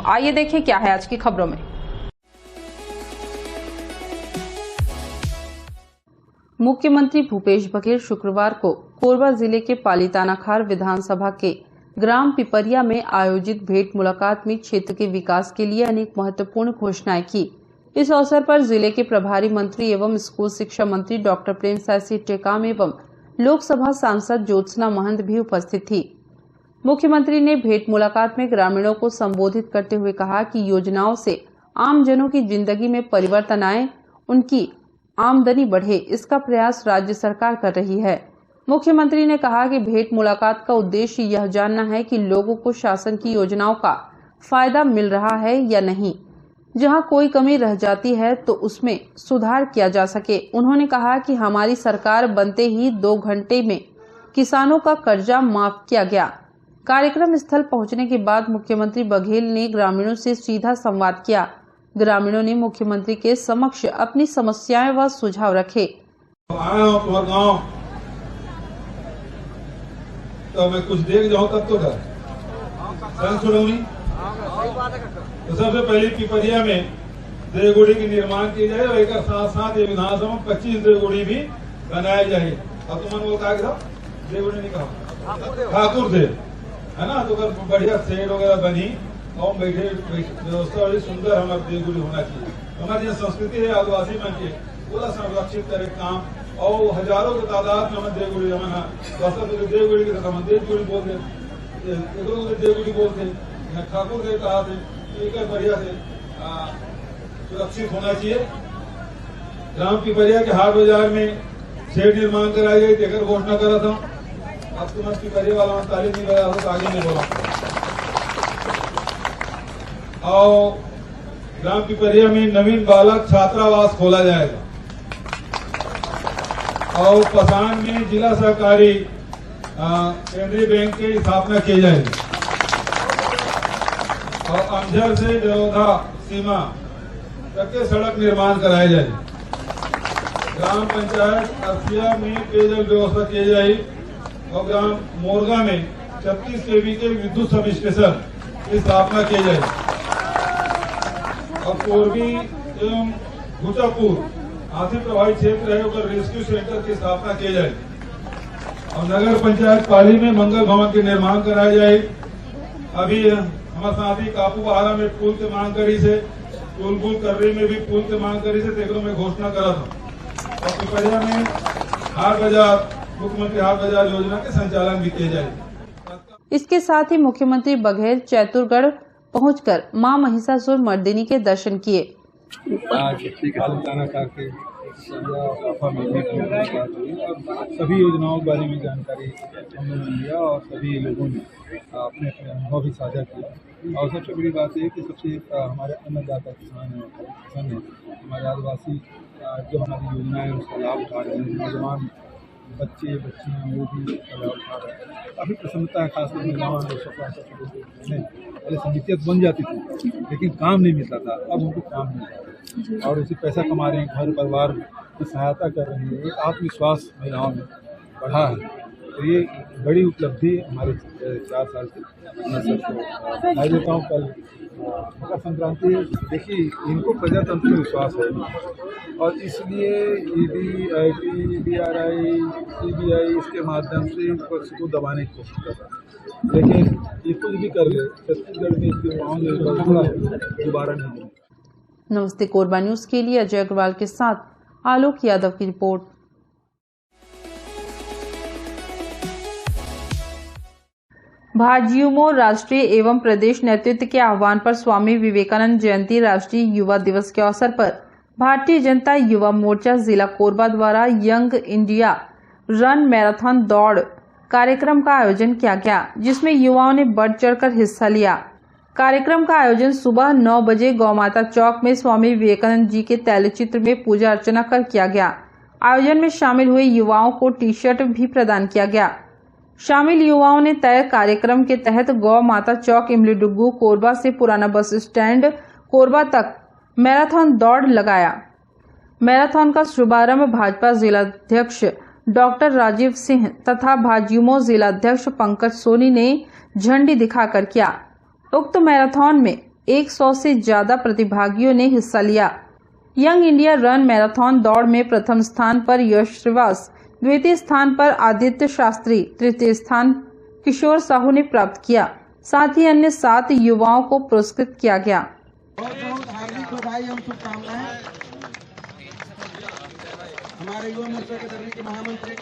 आइए देखें क्या है आज की खबरों में। मुख्यमंत्री भूपेश बघेल शुक्रवार को कोरबा जिले के पालीतानाखार विधानसभा के ग्राम पिपरिया में आयोजित भेंट मुलाकात में क्षेत्र के विकास के लिए अनेक महत्वपूर्ण घोषणाएं की। इस अवसर पर जिले के प्रभारी मंत्री एवं स्कूल शिक्षा मंत्री डॉक्टर प्रेमसाय सिंह टेकाम एवं लोकसभा सांसद ज्योत्सना महंत भी उपस्थित थी। मुख्यमंत्री ने भेंट मुलाकात में ग्रामीणों को संबोधित करते हुए कहा कि योजनाओं से आमजनों की जिंदगी में परिवर्तन आए, उनकी आमदनी बढ़े, इसका प्रयास राज्य सरकार कर रही है। मुख्यमंत्री ने कहा कि भेंट मुलाकात का उद्देश्य यह जानना है कि लोगों को शासन की योजनाओं का फायदा मिल रहा है या नहीं, जहां कोई कमी रह जाती है तो उसमें सुधार किया जा सके। उन्होंने कहा कि हमारी सरकार बनते ही 2 घंटे में किसानों का कर्जा माफ किया गया। कार्यक्रम स्थल पहुंचने के बाद मुख्यमंत्री बघेल ने ग्रामीणों से सीधा संवाद किया। ग्रामीणों ने मुख्यमंत्री के समक्ष अपनी समस्याएं व सुझाव रखे। तो मैं कुछ देख जाऊं तब तो सुनूंगी। तो सबसे पहले पिपरिया में देवगुड़ी की निर्माण की जाए और एक साथ साथ ये विधानसभा में 25 देवगुड़ी भी बनाया जाए। अब तो मन बोलता है देवगुड़ी नहीं कहा, ठाकुर देव है ना, तो बढ़िया सेट वगैरह बनी और बैठे व्यवस्था बड़ी सुंदर हमारे देवगुड़ी होना चाहिए। हमारी जो संस्कृति है आदिवासी मन के पूरा संरक्षित करे काम, और हजारों की तादाद में हमें देवगुड़ी जमाना देवगुड़ी की तरह देवगुड़ी बोलते, देवगुड़ी बोलते, ठाकुर देव कहा थे, एक बढ़िया से सुरक्षित होना चाहिए। ग्राम पिपरिया के हाट बाजार में शेड निर्माण कराई गई, तेकर घोषणा करा था। अब तो मैं पिपरिया वाला तालीम नहीं लगा तो आगे नहीं बोला। और ग्राम पिपरिया में नवीन बालक छात्रावास खोला जाएगा और पसान में जिला सहकारी केंद्रीय बैंक की स्थापना की जाएगी और अमझर से जलोधा सीमा तक के सड़क निर्माण कराया जाएगा। ग्राम पंचायत अरसिया में पेयजल व्यवस्था की जाएगी और ग्राम मोरगा में 36 kV के विद्युत सब स्टेशन की स्थापना की जाएगी और कोरबी एवं भूचापुर हाथी प्रभावित क्षेत्र है उधर रेस्क्यू सेंटर की स्थापना की जाएगी और नगर पंचायत पाली में मंगल भवन के निर्माण कराया जाए। अभी हमारे साथी कापू बहारा में पुल की मांग करी से, पुलबुल कर्री में भी पुल की मांग करी से तेगरों में घोषणा करा था और पिपरिया में हाट बाजार, मुख्यमंत्री हाट बाजार योजना के संचालन भी किए जाएंगे। इसके साथ ही मुख्यमंत्री बघेल चैतुरगढ़ पहुंचकर मां महिषासुर मर्दिनी के दर्शन किए। सभी योजनाओं के बारे में जानकारी हमने लिया और सभी लोगों ने अपने अपने अनुभव भी साझा किया। और सबसे बड़ी बात यह कि सबसे हमारे अन्नदाता किसान हैं, हमारे आदिवासी जो हमारी योजनाएं उसका लाभ उठा रहे हैं, नौजवान बच्चे बच्चियाँ वो भी लाभ उठा रहे हैं। काफ़ी प्रसन्नता है, खासकर महिलाओं पहले समितियाँ बन जाती थी लेकिन काम नहीं मिलता था, अब उनको काम मिल रहा है और उसे पैसा कमा रहे हैं, घर परिवार की सहायता कर रहे हैं। एक आत्मविश्वास महिलाओं में बढ़ा है, तो ये बड़ी उपलब्धि हमारे 4 साल से मैं सबको मैं देता हूँ। कल मकर संक्रांति, देखिए इनको प्रजातंत्र में विश्वास है और इसलिए ईडी, आईटी, DRI, CBI इसके माध्यम से विपक्ष को दबाने की कोशिश कर रहा है, लेकिन ये कुछ भी कर ले छत्तीसगढ़ में इसके दोबारा नहीं। नमस्ते कोरबा न्यूज के लिए अजय अग्रवाल के साथ आलोक यादव की रिपोर्ट। भाजयुमो राष्ट्रीय एवं प्रदेश नेतृत्व के आह्वान पर स्वामी विवेकानंद जयंती राष्ट्रीय युवा दिवस के अवसर पर भारतीय जनता युवा मोर्चा जिला कोरबा द्वारा यंग इंडिया रन मैराथन दौड़ कार्यक्रम का आयोजन किया गया, जिसमें युवाओं ने बढ़ चढ़कर हिस्सा लिया। कार्यक्रम का आयोजन सुबह 9 बजे गौ माता चौक में स्वामी विवेकानंद जी के तैलचित्र में पूजा अर्चना कर किया गया। आयोजन में शामिल हुए युवाओं को टी-शर्ट भी प्रदान किया गया। शामिल युवाओं ने तय कार्यक्रम के तहत गौ माता चौक इमलीडुग्गू कोरबा से पुराना बस स्टैंड कोरबा तक मैराथन दौड़ लगाया। मैराथन का शुभारंभ भाजपा जिलाध्यक्ष डॉक्टर राजीव सिंह तथा भाजयुमो जिलाध्यक्ष पंकज सोनी ने झंडी दिखाकर किया। उक्त मैराथन में 100 से ज्यादा प्रतिभागियों ने हिस्सा लिया। यंग इंडिया रन मैराथन दौड़ में प्रथम स्थान पर यश श्रीवास, द्वितीय स्थान पर आदित्य शास्त्री, तृतीय स्थान किशोर साहू ने प्राप्त किया। साथ ही अन्य 7 युवाओं को पुरस्कृत किया गया। बहुत हार्दिक बधाई एवं शुभकामनाएं हमारे युवा मोर्चा के दरमियान के महामंत्री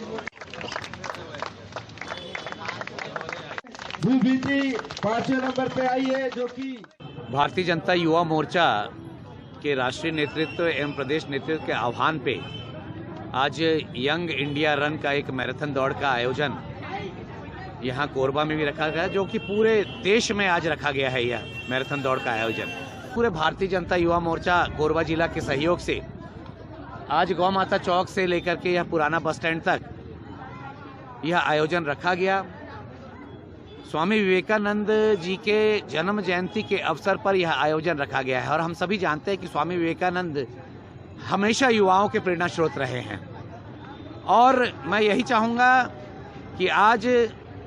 भूपीजी 5वें नंबर पे आई है, जो कि भारतीय जनता युवा मोर्चा के राष्ट्रीय नेतृत्व एवं प्रदेश नेतृत्व के आह्वान पे आज यंग इंडिया रन का एक मैराथन दौड़ का आयोजन यहाँ कोरबा में भी रखा गया, जो कि पूरे देश में आज रखा गया है। यह मैराथन दौड़ का आयोजन पूरे भारतीय जनता युवा मोर्चा कोरबा जिला के सहयोग से आज गौ माता चौक से लेकर के यह पुराना बस स्टैंड तक यह आयोजन रखा गया। स्वामी विवेकानंद जी के जन्म जयंती के अवसर पर यह आयोजन रखा गया है और हम सभी जानते हैं कि स्वामी विवेकानंद हमेशा युवाओं के प्रेरणा स्रोत रहे हैं और मैं यही चाहूँगा कि आज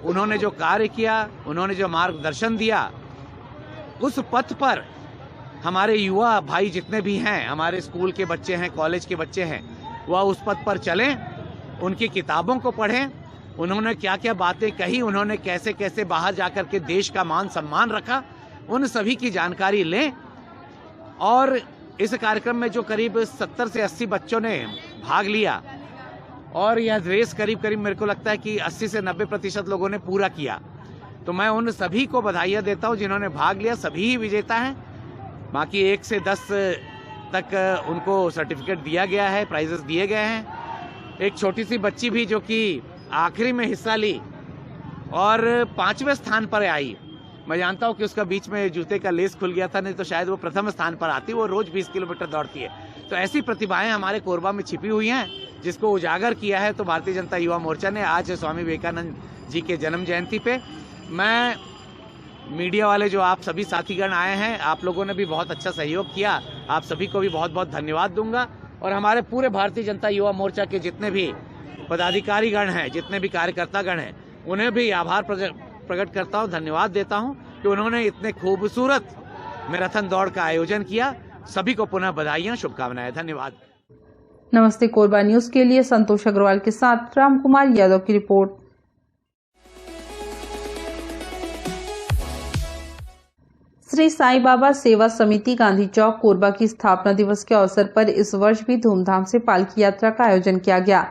उन्होंने जो कार्य किया, उन्होंने जो मार्गदर्शन दिया, उस पथ पर हमारे युवा भाई जितने भी हैं, हमारे स्कूल के बच्चे हैं, कॉलेज के बच्चे हैं, वह उस पथ पर चलें, उनकी किताबों को पढ़ें, उन्होंने क्या क्या बातें कही, उन्होंने कैसे कैसे बाहर जाकर के देश का मान सम्मान रखा, उन सभी की जानकारी लें। और इस कार्यक्रम में जो करीब 70 से 80 बच्चों ने भाग लिया और यह रेस करीब मेरे को लगता है कि 80 से 90% लोगों ने पूरा किया, तो मैं उन सभी को बधाइयाँ देता हूँ जिन्होंने भाग लिया। सभी ही विजेता हैं। बाकी 1 से 10 तक उनको सर्टिफिकेट दिया गया है, प्राइजेस दिए गए हैं। एक छोटी सी बच्ची भी जो कि आखिरी में हिस्सा ली और 5वें स्थान पर आई। मैं जानता हूँ कि उसका बीच में जूते का लेस खुल गया था, नहीं तो शायद वो प्रथम स्थान पर आती। वो रोज 20 किलोमीटर दौड़ती है। तो ऐसी प्रतिभाएं हमारे कोरबा में छिपी हुई हैं, जिसको उजागर किया है तो भारतीय जनता युवा मोर्चा ने आज स्वामी विवेकानंद जी के जन्म जयंती पे। मैं मीडिया वाले जो आप सभी साथीगण आए हैं, आप लोगों ने भी बहुत अच्छा सहयोग किया, आप सभी को भी बहुत बहुत धन्यवाद दूंगा। और हमारे पूरे भारतीय जनता युवा मोर्चा के जितने भी पदाधिकारीगण हैं, जितने भी कार्यकर्तागण हैं, उन्हें भी आभार प्रकट करता हूं, धन्यवाद देता हूं कि उन्होंने इतने खूबसूरत मैराथन दौड़ का आयोजन किया। सभी को पुनः बधाइयां, शुभकामनाएं, धन्यवाद। नमस्ते कोरबा न्यूज के लिए संतोष अग्रवाल के साथ राम कुमार यादव की रिपोर्ट। श्री साईं बाबा सेवा समिति गांधी चौक कोरबा की स्थापना दिवस के अवसर पर इस वर्ष भी धूमधाम से पालकी यात्रा का आयोजन किया गया।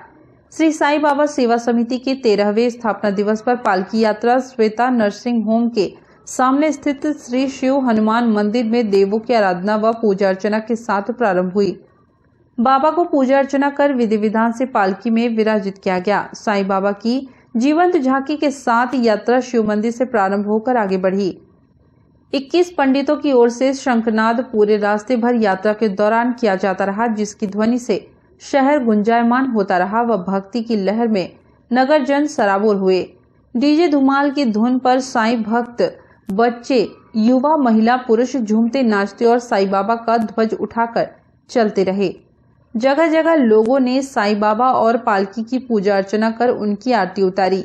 श्री साईं बाबा सेवा समिति के 13वें स्थापना दिवस पर पालकी यात्रा श्वेता नर्सिंग होम के सामने स्थित श्री शिव हनुमान मंदिर में देवों की आराधना व पूजा अर्चना के साथ प्रारंभ हुई। बाबा को पूजा अर्चना कर विधि विधान से पालकी में विराजित किया गया। साईं बाबा की जीवंत झांकी के साथ यात्रा शिव मंदिर से प्रारंभ होकर आगे बढ़ी। 21 पंडितों की ओर से शंखनाद पूरे रास्ते भर यात्रा के दौरान किया जाता रहा, जिसकी ध्वनि से शहर गुंजायमान होता रहा व भक्ति की लहर में नगर जन सराबोर हुए। डीजे धुमाल की धुन पर साईं भक्त, बच्चे, युवा, महिला, पुरुष झूमते नाचते और साईं बाबा का ध्वज उठाकर चलते रहे। जगह जगह लोगों ने साईं बाबा और पालकी की पूजा अर्चना कर उनकी आरती उतारी।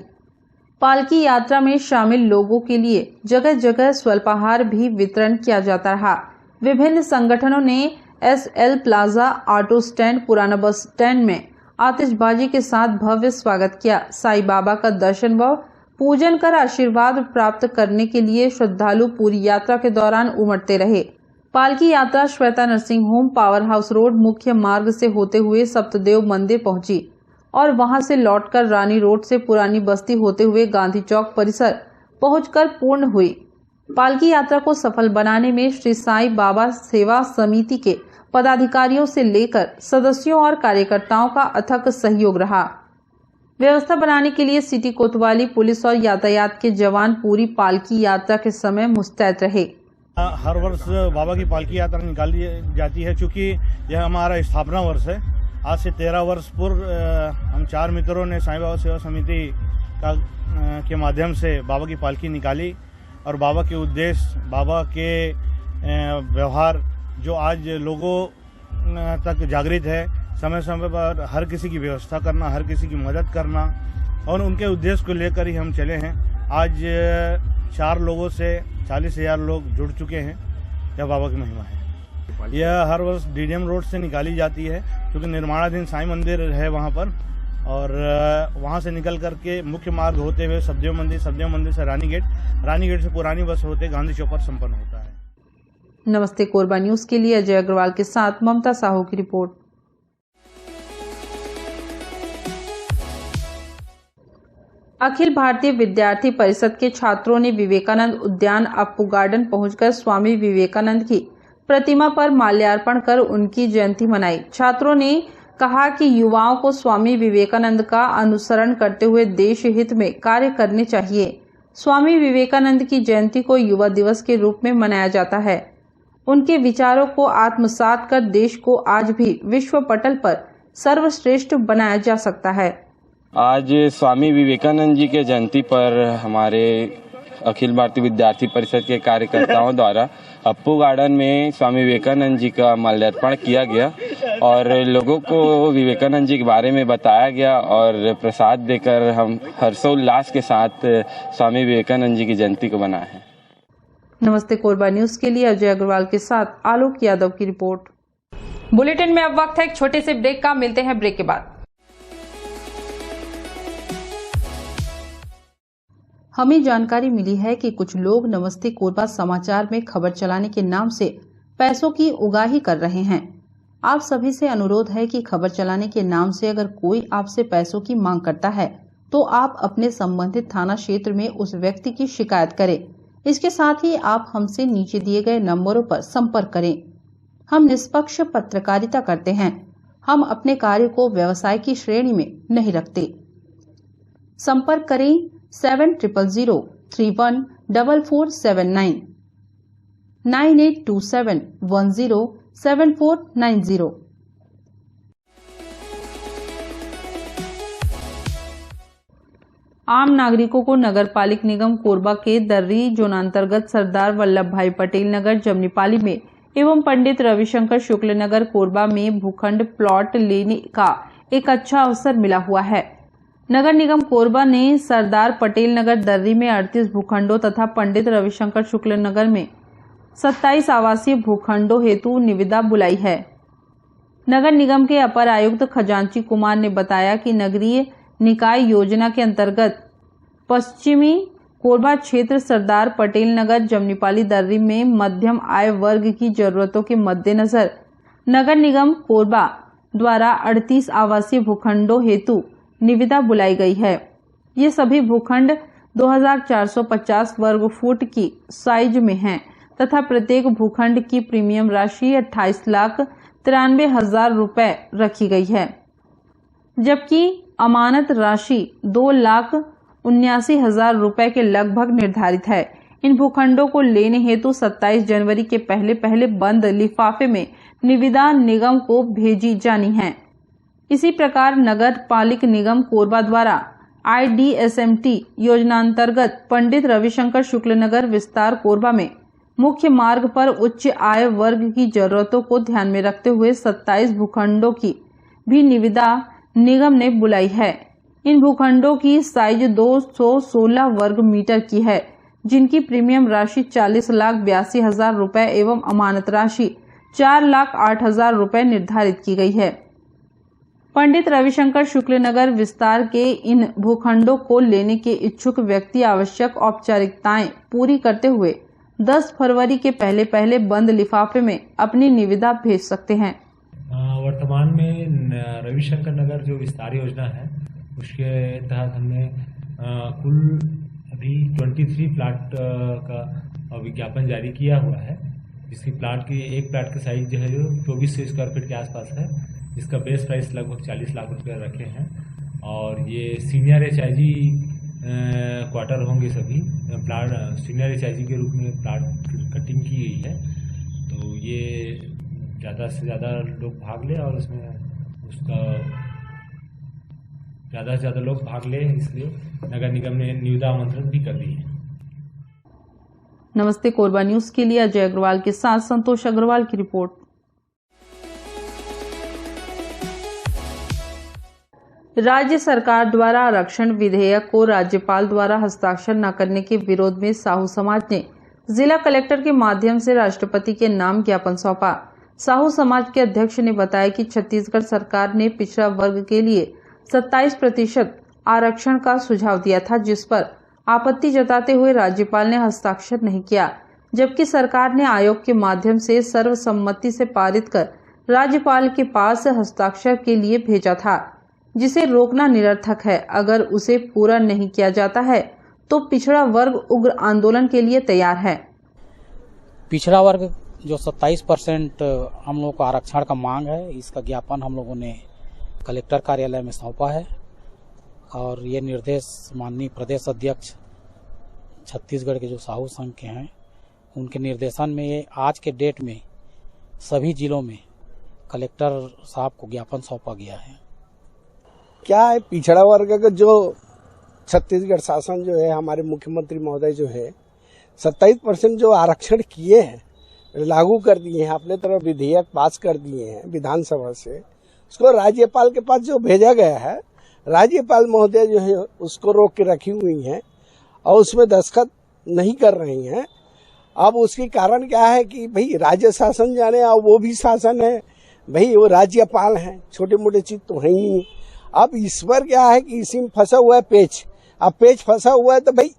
पालकी यात्रा में शामिल लोगों के लिए जगह जगह स्वल्पाहार भी वितरण किया जाता रहा। विभिन्न संगठनों ने SL प्लाजा, ऑटो स्टैंड, पुराना बस स्टैंड में आतिशबाजी के साथ भव्य स्वागत किया। साईं बाबा का दर्शन व पूजन कर आशीर्वाद प्राप्त करने के लिए श्रद्धालु पूरी यात्रा के दौरान उमड़ते रहे। पालकी यात्रा Shweta nursing home, power house road मुख्य मार्ग से होते हुए सप्तदेव मंदिर पहुंची और वहां से लौटकर रानी रोड से पुरानी बस्ती होते हुए गांधी चौक परिसर पहुंचकर पूर्ण हुई। पालकी यात्रा को सफल बनाने में श्री साईं बाबा सेवा समिति के पदाधिकारियों से लेकर सदस्यों और कार्यकर्ताओं का अथक सहयोग रहा। व्यवस्था बनाने के लिए सिटी कोतवाली पुलिस और यातायात के जवान पूरी पालकी यात्रा के समय मुस्तैद रहे। हर वर्ष बाबा की पालकी यात्रा निकाली जाती है, चूँकि यह हमारा स्थापना वर्ष है। आज से 13 वर्ष पूर्व हम 4 मित्रों ने साईं बाबा सेवा समिति के माध्यम से बाबा की पालकी निकाली और बाबा के उद्देश्य, बाबा के व्यवहार जो आज लोगों तक जागृत है, समय समय पर हर किसी की व्यवस्था करना, हर किसी की मदद करना और उनके उद्देश्य को लेकर ही हम चले हैं। आज 4 लोगों से 40,000 लोग जुड़ चुके हैं यह बाबा की महिमा है। यह हर वर्ष डीडीएम रोड से निकाली जाती है, क्योंकि निर्माणाधीन साईं मंदिर है वहाँ पर, और वहाँ से निकल करके मुख्य मार्ग होते हुए सब्देव मंदिर से रानी गेट से पुरानी बस होते गांधी चौक पर संपन्न होता है। नमस्ते कोरबा न्यूज के लिए अजय अग्रवाल के साथ ममता साहू की रिपोर्ट। अखिल भारतीय विद्यार्थी परिषद के छात्रों ने विवेकानंद उद्यान अप्पू गार्डन पहुंचकर स्वामी विवेकानंद की प्रतिमा पर माल्यार्पण कर उनकी जयंती मनाई। छात्रों ने कहा कि युवाओं को स्वामी विवेकानंद का अनुसरण करते हुए देश हित में कार्य करने चाहिए। स्वामी विवेकानंद की जयंती को युवा दिवस के रूप में मनाया जाता है। उनके विचारों को आत्मसात कर देश को आज भी विश्व पटल पर सर्वश्रेष्ठ बनाया जा सकता है। आज स्वामी विवेकानंद जी के जयंती पर हमारे अखिल भारतीय विद्यार्थी परिषद के कार्यकर्ताओं द्वारा अप्पू गार्डन में स्वामी विवेकानंद जी का माल्यार्पण किया गया और लोगों को विवेकानंद जी के बारे में बताया गया और प्रसाद देकर हम हर्षोल्लास के साथ स्वामी विवेकानंद जी की जयंती को मनाए हैं। नमस्ते कोरबा न्यूज के लिए अजय अग्रवाल के साथ आलोक यादव की रिपोर्ट। बुलेटिन में अब वक्त है एक छोटे से ब्रेक का। मिलते हैं ब्रेक के बाद। हमें जानकारी मिली है कि कुछ लोग नमस्ते कोरबा समाचार में खबर चलाने के नाम से पैसों की उगाही कर रहे हैं। आप सभी से अनुरोध है कि खबर चलाने के नाम से अगर कोई आपसे पैसों की मांग करता है तो आप अपने संबंधित थाना क्षेत्र में उस व्यक्ति की शिकायत करें। इसके साथ ही आप हमसे नीचे दिए गए नंबरों पर संपर्क करें। हम निष्पक्ष पत्रकारिता करते हैं। हम अपने कार्य को व्यवसाय की श्रेणी में नहीं रखते। संपर्क करें 7000314479 9827107490। आम नागरिकों को नगरपालिक निगम कोरबा के दर्री जोनांतर्गत सरदार वल्लभ भाई पटेल नगर जमनीपाली में एवं पंडित रविशंकर शुक्ल नगर कोरबा में भूखंड प्लॉट लेने का एक अच्छा अवसर मिला हुआ है। नगर निगम कोरबा ने सरदार पटेल नगर दर्री में 38 भूखंडों तथा पंडित रविशंकर शुक्ल नगर में 27 आवासीय भूखंडों हेतु निविदा बुलाई है। नगर निगम के अपर आयुक्त खजांची कुमार ने बताया कि नगरीय निकाय योजना के अंतर्गत पश्चिमी कोरबा क्षेत्र सरदार पटेल नगर जमनीपाली दर्री में मध्यम आय वर्ग की जरूरतों के मद्देनजर नगर निगम कोरबा द्वारा 38 आवासीय भूखंडों हेतु निविदा बुलाई गई है। ये सभी भूखंड 2450 वर्ग फुट की साइज में हैं तथा प्रत्येक भूखंड की प्रीमियम राशि 28,93,000 रुपए रखी गई है, जबकि अमानत राशि 2,79,000 रुपए के लगभग निर्धारित है। इन भूखंडों को लेने हेतु 27 जनवरी के पहले बंद लिफाफे में निविदा निगम को भेजी जानी है। इसी प्रकार नगर पालिक निगम कोरबा द्वारा IDSMT योजनांतर्गत पंडित रविशंकर शुक्ल नगर विस्तार कोरबा में मुख्य मार्ग पर उच्च आय वर्ग की जरूरतों को ध्यान में रखते हुए 27 भूखंडों की भी निविदा निगम ने बुलाई है। इन भूखंडों की साइज 216 वर्ग मीटर की है, जिनकी प्रीमियम राशि 40,82,000 रुपए एवं अमानत राशि 4,08,000 रुपए निर्धारित की गई है। पंडित रविशंकर शुक्ल नगर विस्तार के इन भूखंडों को लेने के इच्छुक व्यक्ति आवश्यक औपचारिकताएं पूरी करते हुए 10 फरवरी के पहले बंद लिफाफे में अपनी निविदा भेज सकते हैं। वर्तमान में रविशंकर नगर जो विस्तार योजना है उसके तहत हमने कुल अभी 23 प्लाट का विज्ञापन जारी किया हुआ है। इसकी एक प्लाट का साइज जो है जो 2400 स्क्वायर फीट के आसपास है। इसका बेस प्राइस लगभग 40 लाख रुपए रखे हैं और ये सीनियर HIG क्वार्टर होंगे। सभी प्लाट सीनियर HIG के रूप में प्लाट कटिंग की गई है, तो ये ज़्यादा से ज़्यादा लोग भाग ले और उसमें उसका ज़्यादा से ज़्यादा लोग भाग ले, इसलिए नगर निगम ने निविदा आमंत्रित भी कर दी है। नमस्ते कोरबा न्यूज के लिए अजय अग्रवाल के साथ संतोष अग्रवाल की रिपोर्ट। राज्य सरकार द्वारा आरक्षण विधेयक को राज्यपाल द्वारा हस्ताक्षर न करने के विरोध में साहू समाज ने जिला कलेक्टर के माध्यम से राष्ट्रपति के नाम ज्ञापन सौंपा। साहू समाज के अध्यक्ष ने बताया कि छत्तीसगढ़ सरकार ने पिछड़ा वर्ग के लिए 27% आरक्षण का सुझाव दिया था, जिस पर आपत्ति जताते हुए राज्यपाल ने हस्ताक्षर नहीं किया, जबकि सरकार ने आयोग के माध्यम से सर्वसम्मति से पारित कर राज्यपाल के पास हस्ताक्षर के लिए भेजा था, जिसे रोकना निरर्थक है। अगर उसे पूरा नहीं किया जाता है तो पिछड़ा वर्ग उग्र आंदोलन के लिए तैयार है। पिछड़ा वर्ग जो 27% हम लोगों को आरक्षण का मांग है, इसका ज्ञापन हम लोगों ने कलेक्टर कार्यालय में सौंपा है और ये निर्देश माननीय प्रदेश अध्यक्ष छत्तीसगढ़ के जो साहू संघ के हैं, उनके निर्देशन में ये आज के डेट में सभी जिलों में कलेक्टर साहब को ज्ञापन सौंपा गया है। क्या है, पिछड़ा वर्ग का जो छत्तीसगढ़ शासन जो है, हमारे मुख्यमंत्री महोदय जो है 27% जो आरक्षण किए हैं, लागू कर दिए हैं, अपने तरफ विधेयक पास कर दिए हैं विधानसभा से, उसको राज्यपाल के पास जो भेजा गया है, राज्यपाल महोदय जो है उसको रोक के रखी हुई हैं और उसमें दस्तखत नहीं कर रही हैं। अब उसके कारण क्या है कि भाई राज्य शासन जाने, और वो भी शासन है भाई, वो राज्यपाल हैं, छोटे मोटे चीज तो है ही। अब इस पर क्या है कि इसी में फंसा हुआ है पेच। अब पेच फंसा हुआ है तो भाई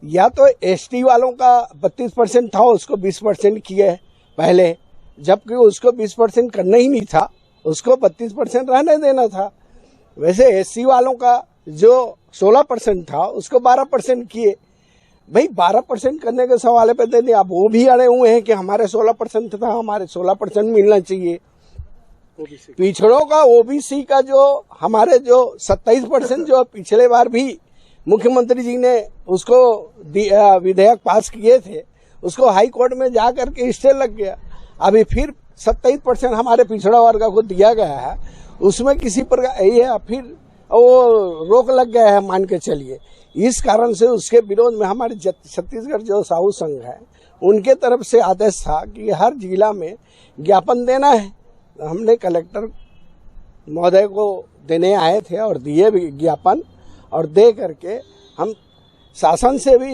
या तो एसटी वालों का 32% था, उसको 20% किए पहले, जबकि उसको 20% करना ही नहीं था, उसको 32% रहने देना था। वैसे एससी वालों का जो 16% था उसको 12% किए। भाई 12% करने के सवाल पे देने, अब वो भी अड़े हुए हैं कि हमारे 16% था, हमारे 16% मिलना चाहिए। पिछड़ों का ओबीसी का जो हमारे जो 27% जो पिछले बार भी मुख्यमंत्री जी ने उसको विधेयक पास किए थे, उसको हाई कोर्ट में जा करके स्टे लग गया। अभी फिर 27% हमारे पिछड़ा वर्ग को दिया गया है, उसमें किसी प्रकार ये फिर वो रोक लग गया है, मान के चलिए। इस कारण से उसके विरोध में हमारे छत्तीसगढ़ जो साहू संघ है, उनके तरफ से आदेश था कि हर जिला में ज्ञापन देना है। हमने कलेक्टर महोदय को देने आए थे और दिए भी ज्ञापन, और दे करके हम शासन से भी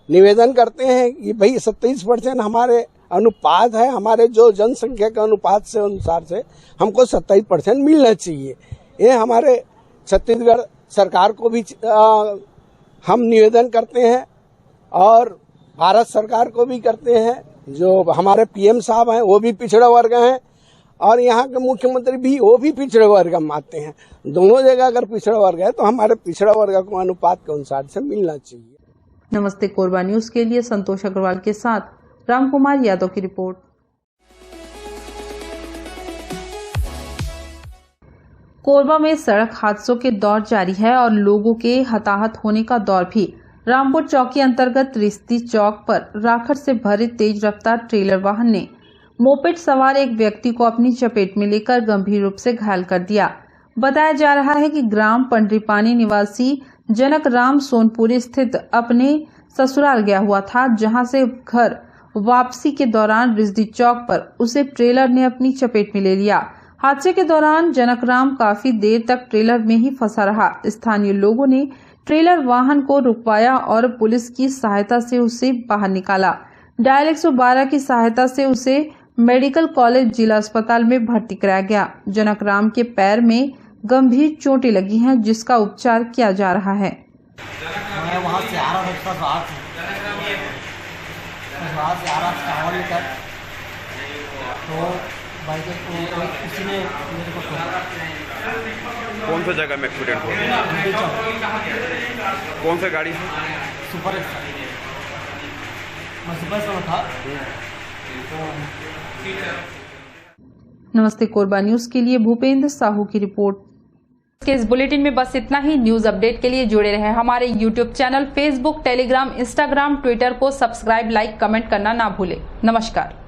निवेदन करते हैं कि भाई 27% हमारे अनुपात है, हमारे जो जनसंख्या के अनुपात से अनुसार से हमको 27% मिलना चाहिए। ये हमारे छत्तीसगढ़ सरकार को भी हम निवेदन करते हैं और भारत सरकार को भी करते हैं। जो हमारे पीएम साहब हैं वो भी पिछड़ा वर्ग हैं और यहाँ के मुख्यमंत्री भी वो भी पिछड़े वर्ग मानते हैं। दोनों जगह अगर पिछड़ा वर्ग है तो हमारे पिछड़ा वर्ग को अनुपात के अनुसार से मिलना चाहिए। नमस्ते कोरबा न्यूज के लिए संतोष अग्रवाल के साथ रामकुमार यादव की रिपोर्ट। कोरबा में सड़क हादसों के दौर जारी है और लोगों के हताहत होने का दौर भी। रामपुर चौकी अंतर्गत रिश्ती चौक पर राखड़ से भरे तेज रफ्तार ट्रेलर वाहन ने मोपेड सवार एक व्यक्ति को अपनी चपेट में लेकर गंभीर रूप से घायल कर दिया। बताया जा रहा है कि ग्राम पंडरीपानी निवासी जनक राम सोनपुरी स्थित अपने ससुराल गया हुआ था, जहां से घर वापसी के दौरान रिश्ती चौक पर उसे ट्रेलर ने अपनी चपेट में ले लिया। हादसे के दौरान जनक राम काफी देर तक ट्रेलर में ही फंसा रहा। स्थानीय लोगों ने ट्रेलर वाहन को रुकवाया और पुलिस की सहायता से उसे बाहर निकाला। डायल 112 की सहायता से उसे मेडिकल कॉलेज जिला अस्पताल में भर्ती कराया गया। जनक राम के पैर में गंभीर चोटें लगी हैं, जिसका उपचार किया जा रहा है। मैं वहाँ से आ रहा था, वहाँ से आ रहा था तो बाइक को किसी ने मेरे को कौन सा जगह में एक्सीडेंट हुआ? कौन सा गाड़ी से? सुपर मैं सुबह से उठा। नमस्ते कोरबा न्यूज के लिए भूपेंद्र साहू की रिपोर्ट। के इस बुलेटिन में बस इतना ही। न्यूज अपडेट के लिए जुड़े रहे हमारे YouTube channel, Facebook, Telegram, Instagram, Twitter को सब्सक्राइब, लाइक, कमेंट करना ना भूले। नमस्कार।